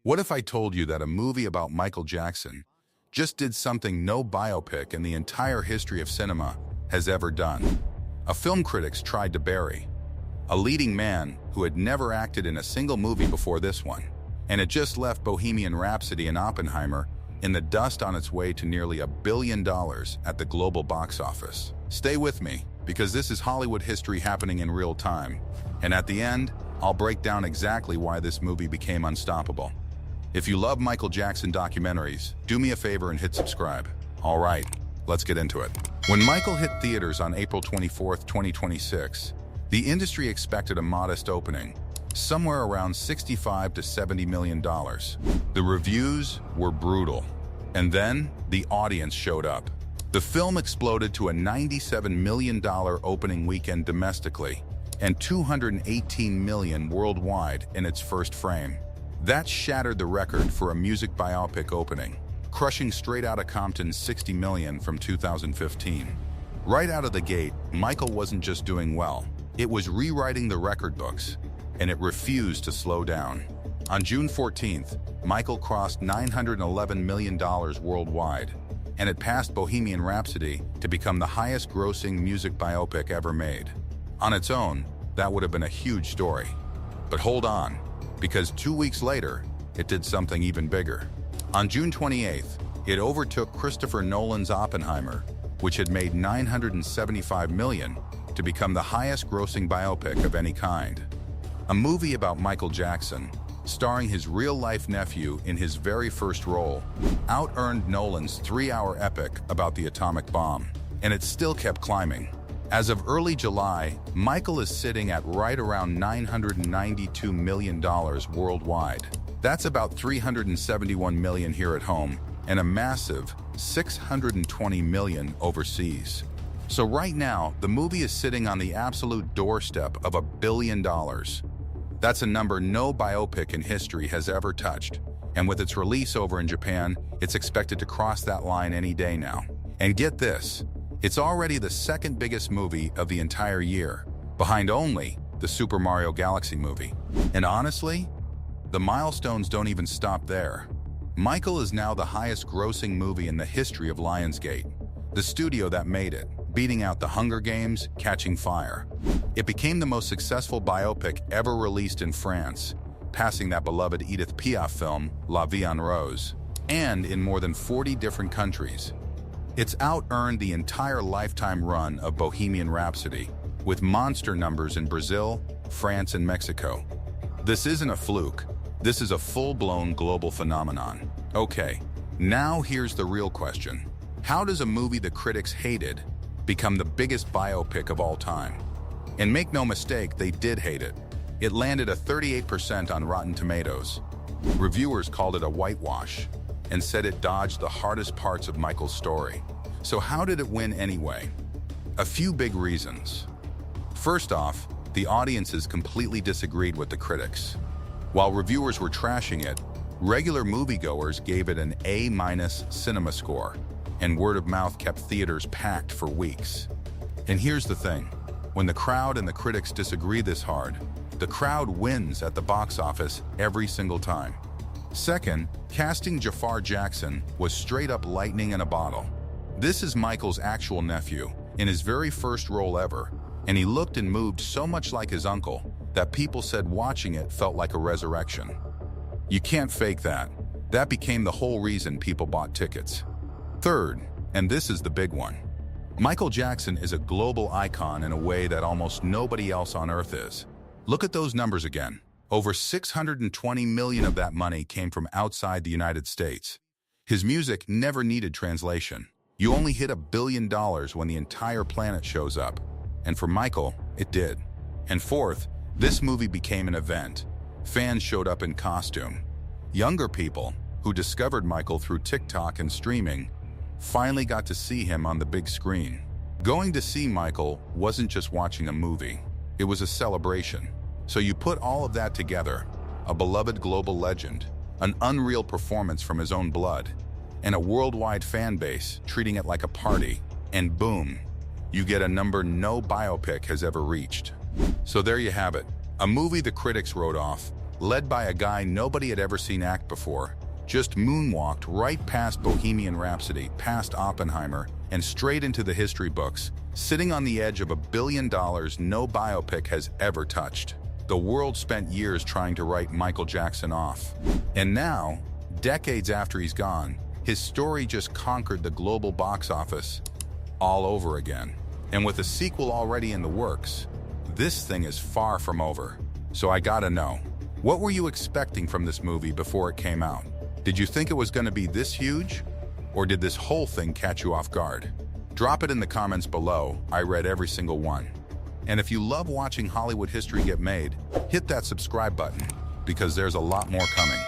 What if I told you that a movie about Michael Jackson just did something no biopic in the entire history of cinema has ever done? A film critics tried to bury. A leading man who had never acted in a single movie before this one. And it just left Bohemian Rhapsody and Oppenheimer in the dust on its way to nearly $1 billion at the global box office. Stay with me, because this is Hollywood history happening in real time. And at the end, I'll break down exactly why this movie became unstoppable. If you love Michael Jackson documentaries, do me a favor and hit subscribe. All right, let's get into it. When Michael hit theaters on April 24, 2026, the industry expected a modest opening, somewhere around $65 to $70 million. The reviews were brutal. And then the audience showed up. The film exploded to a $97 million opening weekend domestically and $218 million worldwide in its first frame. That shattered the record for a music biopic opening, crushing Straight Outta Compton's $60 million from 2015. Right out of the gate, Michael wasn't just doing well. It was rewriting the record books, and it refused to slow down. On June 14th, Michael crossed $911 million worldwide, and it passed Bohemian Rhapsody to become the highest-grossing music biopic ever made. On its own, that would have been a huge story. But hold on, because 2 weeks later, it did something even bigger. On June 28th, it overtook Christopher Nolan's Oppenheimer, which had made $975 million, to become the highest-grossing biopic of any kind. A movie about Michael Jackson, starring his real-life nephew in his very first role, out-earned Nolan's 3-hour epic about the atomic bomb, and it still kept climbing. As of early July, Michael is sitting at right around $992 million worldwide. That's about $371 million here at home, and a massive $620 million overseas. So right now, the movie is sitting on the absolute doorstep of $1 billion. That's a number no biopic in history has ever touched. And with its release over in Japan, it's expected to cross that line any day now. And get this, it's already the second biggest movie of the entire year, behind only the Super Mario Galaxy movie. And honestly, the milestones don't even stop there. Michael is now the highest-grossing movie in the history of Lionsgate, the studio that made it, beating out The Hunger Games, Catching Fire. It became the most successful biopic ever released in France, passing that beloved Edith Piaf film, La Vie en Rose, and in more than 40 different countries. It's out-earned the entire lifetime run of Bohemian Rhapsody, with monster numbers in Brazil, France, and Mexico. This isn't a fluke. This is a full-blown global phenomenon. Okay, now here's the real question. How does a movie the critics hated become the biggest biopic of all time? And make no mistake, they did hate it. It landed a 38% on Rotten Tomatoes. Reviewers called it a whitewash and said it dodged the hardest parts of Michael's story. So how did it win anyway? A few big reasons. First off, the audiences completely disagreed with the critics. While reviewers were trashing it, regular moviegoers gave it an A- cinema score, and word of mouth kept theaters packed for weeks. And here's the thing, when the crowd and the critics disagree this hard, the crowd wins at the box office every single time. Second, casting Jafar Jackson was straight up lightning in a bottle. This is Michael's actual nephew, in his very first role ever, and he looked and moved so much like his uncle that people said watching it felt like a resurrection. You can't fake that. That became the whole reason people bought tickets. Third, and this is the big one, Michael Jackson is a global icon in a way that almost nobody else on Earth is. Look at those numbers again. Over $620 million of that money came from outside the United States. His music never needed translation. You only hit $1 billion when the entire planet shows up. And for Michael, it did. And fourth, this movie became an event. Fans showed up in costume. Younger people, who discovered Michael through TikTok and streaming, finally got to see him on the big screen. Going to see Michael wasn't just watching a movie. It was a celebration. So you put all of that together, a beloved global legend, an unreal performance from his own blood, and a worldwide fan base treating it like a party, and boom, you get a number no biopic has ever reached. So there you have it, a movie the critics wrote off, led by a guy nobody had ever seen act before, just moonwalked right past Bohemian Rhapsody, past Oppenheimer, and straight into the history books, sitting on the edge of $1 billion no biopic has ever touched. The world spent years trying to write Michael Jackson off. And now, decades after he's gone, his story just conquered the global box office all over again. And with a sequel already in the works, this thing is far from over. So I gotta know, what were you expecting from this movie before it came out? Did you think it was gonna be this huge? Or did this whole thing catch you off guard? Drop it in the comments below. I read every single one. And if you love watching Hollywood history get made, hit that subscribe button, because there's a lot more coming.